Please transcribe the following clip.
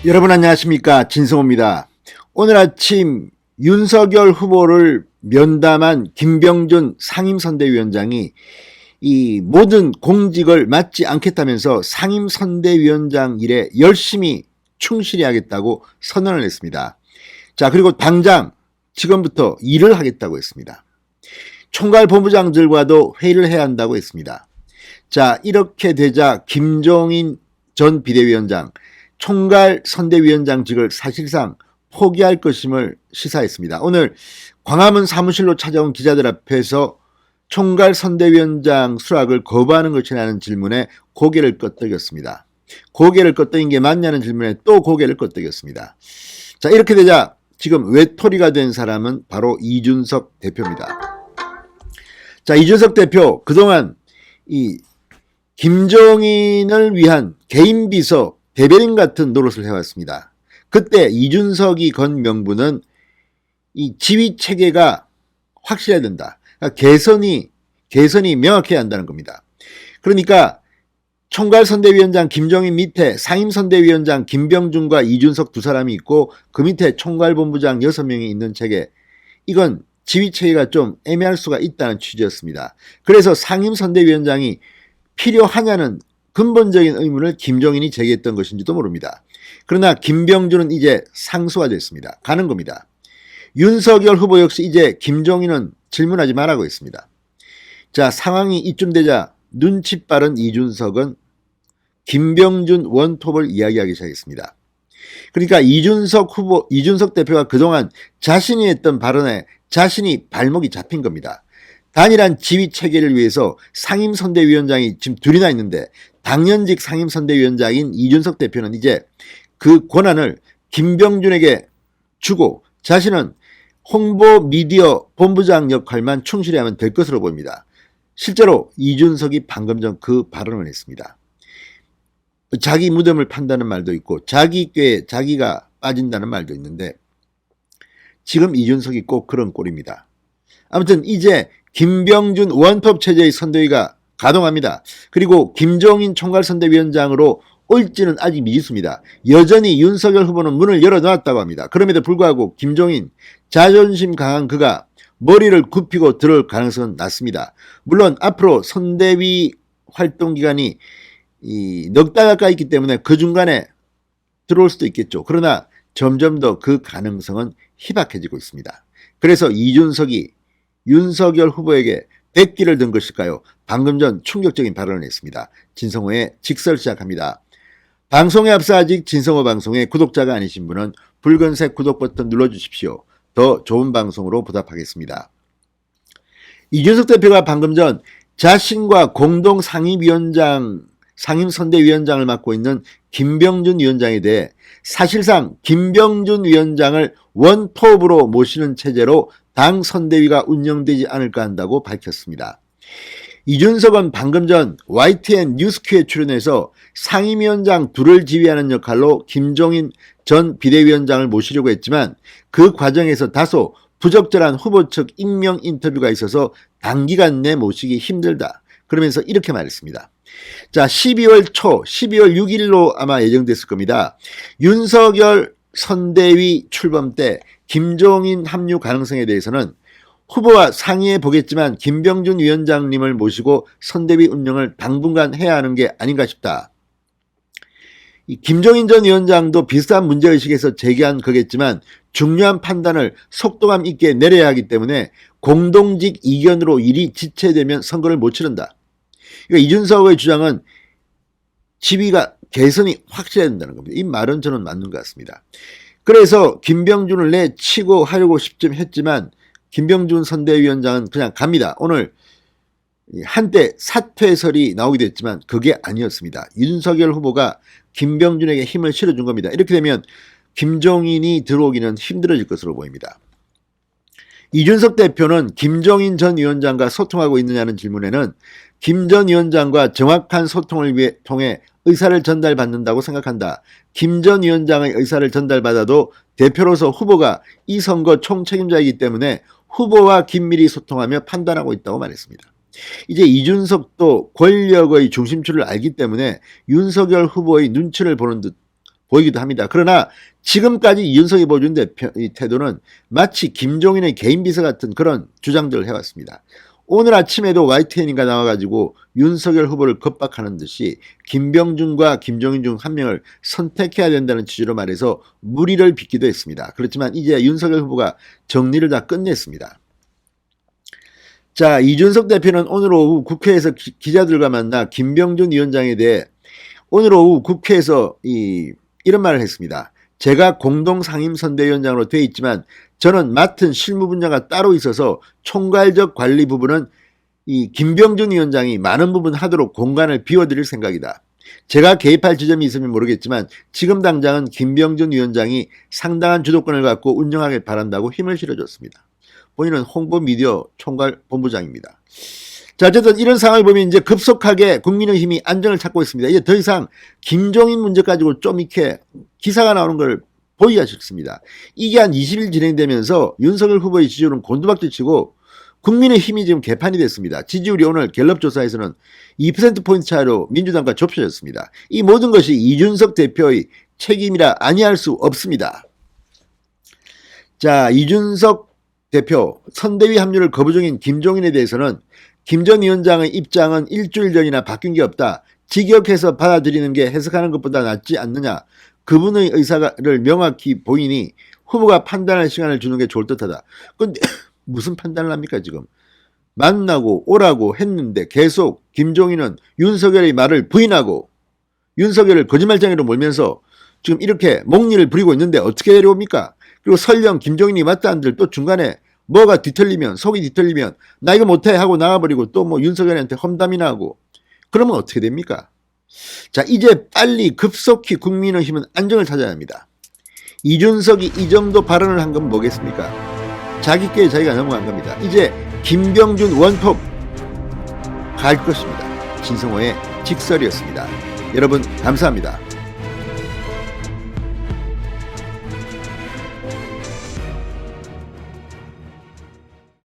여러분 안녕하십니까, 진성호입니다. 오늘 아침 윤석열 후보를 면담한 김병준 상임선대위원장이 이 모든 공직을 맡지 않겠다면서 상임선대위원장 일에 열심히 충실히 하겠다고 선언을 했습니다. 자, 그리고 당장 지금부터 일을 하겠다고 했습니다. 총괄본부장들과도 회의를 해야 한다고 했습니다. 자, 이렇게 되자 김종인 전 비대위원장 총괄선대위원장직을 사실상 포기할 것임을 시사했습니다. 오늘 광화문 사무실로 찾아온 기자들 앞에서 총괄선대위원장 수락을 거부하는 것이라는 질문에 고개를 끄덕였습니다. 고개를 끄덕인 게 맞냐는 질문에 또 고개를 끄덕였습니다. 자, 이렇게 되자 지금 외톨이가 된 사람은 바로 이준석 대표입니다. 자, 이준석 대표 그동안 이 김종인을 위한 개인 비서 대변인 같은 노릇을 해왔습니다. 그때 이준석이 건 명분은 이 지휘 체계가 확실해야 된다. 그러니까 개선이 명확해야 한다는 겁니다. 그러니까 총괄선대위원장 김종인 밑에 상임선대위원장 김병준과 이준석 두 사람이 있고 그 밑에 총괄본부장 6명이 있는 체계, 이건 지휘 체계가 좀 애매할 수가 있다는 취지였습니다. 그래서 상임선대위원장이 필요하냐는 근본적인 의문을 김종인이 제기했던 것인지도 모릅니다. 그러나 김병준은 이제 상수가 됐습니다. 가는 겁니다. 윤석열 후보 역시 이제 김종인은 질문하지 말라고 했습니다. 자, 상황이 이쯤 되자 눈치 빠른 이준석은 김병준 원톱을 이야기하기 시작했습니다. 그러니까 이준석 대표가 그동안 자신이 했던 발언에 자신이 발목이 잡힌 겁니다. 단일한 지휘 체계를 위해서 상임선대위원장이 지금 둘이나 있는데 당연직 상임선대위원장인 이준석 대표는 이제 그 권한을 김병준에게 주고 자신은 홍보 미디어 본부장 역할만 충실히 하면 될 것으로 보입니다. 실제로 이준석이 방금 전 그 발언을 했습니다. 자기 무덤을 판다는 말도 있고 자기 꾀에 자기가 빠진다는 말도 있는데 지금 이준석이 꼭 그런 꼴입니다. 아무튼 이제 김병준 원톱 체제의 선대위가 가동합니다. 그리고 김종인 총괄선대위원장으로 올지는 아직 미지수입니다. 여전히 윤석열 후보는 문을 열어놓았다고 합니다. 그럼에도 불구하고 김종인 자존심 강한 그가 머리를 굽히고 들어올 가능성은 낮습니다. 물론 앞으로 선대위 활동 기간이 넉 달 가까이 있기 때문에 그 중간에 들어올 수도 있겠죠. 그러나 점점 더 그 가능성은 희박해지고 있습니다. 그래서 이준석이 윤석열 후보에게 백기를 든 것일까요? 방금 전 충격적인 발언을 했습니다. 진성호의 직설 시작합니다. 방송에 앞서 아직 진성호 방송의 구독자가 아니신 분은 붉은색 구독 버튼 눌러주십시오. 더 좋은 방송으로 보답하겠습니다. 이준석 대표가 방금 전 자신과 공동 상임선대위원장을 맡고 있는 김병준 위원장에 대해 사실상 김병준 위원장을 원톱으로 모시는 체제로 당 선대위가 운영되지 않을까 한다고 밝혔습니다. 이준석은 방금 전 YTN 뉴스큐에 출연해서 상임위원장 둘을 지휘하는 역할로 김종인 전 비대위원장을 모시려고 했지만 그 과정에서 다소 부적절한 후보 측 익명 인터뷰가 있어서 단기간 내 모시기 힘들다. 그러면서 이렇게 말했습니다. 자, 12월 6일로 아마 예정됐을 겁니다. 윤석열 선대위 출범 때 김종인 합류 가능성에 대해서는 후보와 상의해 보겠지만 김병준 위원장님을 모시고 선대위 운영을 당분간 해야 하는 게 아닌가 싶다. 김종인 전 위원장도 비슷한 문제의식에서 제기한 거겠지만 중요한 판단을 속도감 있게 내려야 하기 때문에 공동직 이견으로 일이 지체되면 선거를 못 치른다. 그러니까 이준석의 주장은 지위가 개선이 확실해야 된다는 겁니다. 이 말은 저는 맞는 것 같습니다. 그래서 김병준을 내치고 하려고 싶좀 했지만 김병준 선대위원장은 그냥 갑니다. 오늘 한때 사퇴설이 나오기도 했지만 그게 아니었습니다. 윤석열 후보가 김병준에게 힘을 실어준 겁니다. 이렇게 되면 김종인이 들어오기는 힘들어질 것으로 보입니다. 이준석 대표는 김종인 전 위원장과 소통하고 있느냐는 질문에는 김 전 위원장과 정확한 소통을 통해 의사를 전달받는다고 생각한다. 김 전 위원장의 의사를 전달받아도 대표로서 후보가 이 선거 총책임자이기 때문에 후보와 긴밀히 소통하며 판단하고 있다고 말했습니다. 이제 이준석도 권력의 중심줄을 알기 때문에 윤석열 후보의 눈치를 보는 듯 보이기도 합니다. 그러나 지금까지 이준석이 보여준 이 태도는 마치 김종인의 개인 비서 같은 그런 주장들을 해왔습니다. 오늘 아침에도 YTN인가 나와가지고 윤석열 후보를 겁박하는 듯이 김병준과 김종인 중 한 명을 선택해야 된다는 취지로 말해서 물의를 빚기도 했습니다. 그렇지만 이제 윤석열 후보가 정리를 다 끝냈습니다. 자, 이준석 대표는 오늘 오후 국회에서 기자들과 만나 김병준 위원장에 대해 오늘 오후 국회에서 이런 말을 했습니다. 제가 공동상임선대위원장으로 되어 있지만 저는 맡은 실무 분야가 따로 있어서 총괄적 관리 부분은 이 김병준 위원장이 많은 부분 하도록 공간을 비워드릴 생각이다. 제가 개입할 지점이 있으면 모르겠지만 지금 당장은 김병준 위원장이 상당한 주도권을 갖고 운영하길 바란다고 힘을 실어줬습니다. 본인은 홍보 미디어 총괄 본부장입니다. 자, 어쨌든 이런 상황을 보면 이제 급속하게 국민의힘이 안정을 찾고 있습니다. 이제 더 이상 김종인 문제 가지고 좀 이렇게 기사가 나오는 걸 보기가 싫습니다. 이게 한 20일 진행되면서 윤석열 후보의 지지율은 곤두박질치고 국민의힘이 지금 개판이 됐습니다. 지지율이 오늘 갤럽 조사에서는 2%포인트 차이로 민주당과 좁혀졌습니다. 이 모든 것이 이준석 대표의 책임이라 아니할 수 없습니다. 자, 이준석 대표 선대위 합류를 거부 중인 김종인에 대해서는 김 전 위원장의 입장은 일주일 전이나 바뀐 게 없다. 직역해서 받아들이는 게 해석하는 것보다 낫지 않느냐. 그분의 의사를 명확히 보이니 후보가 판단할 시간을 주는 게 좋을 듯하다. 근데 무슨 판단을 합니까 지금. 만나고 오라고 했는데 계속 김종인은 윤석열의 말을 부인하고 윤석열을 거짓말쟁이로 몰면서 지금 이렇게 목리를 부리고 있는데 어떻게 내려옵니까? 그리고 설령 김종인이 맞다 한들 또 중간에 뭐가 뒤틀리면 속이 뒤틀리면 나 이거 못해 하고 나가버리고 또 뭐 윤석열한테 험담이나 하고 그러면 어떻게 됩니까? 자, 이제 빨리 급속히 국민의힘은 안정을 찾아야 합니다. 이준석이 이 정도 발언을 한 건 뭐겠습니까? 자기께 자기가 넘어간 겁니다. 이제 김병준 원톱 갈 것입니다. 진성호의 직설이었습니다. 여러분 감사합니다.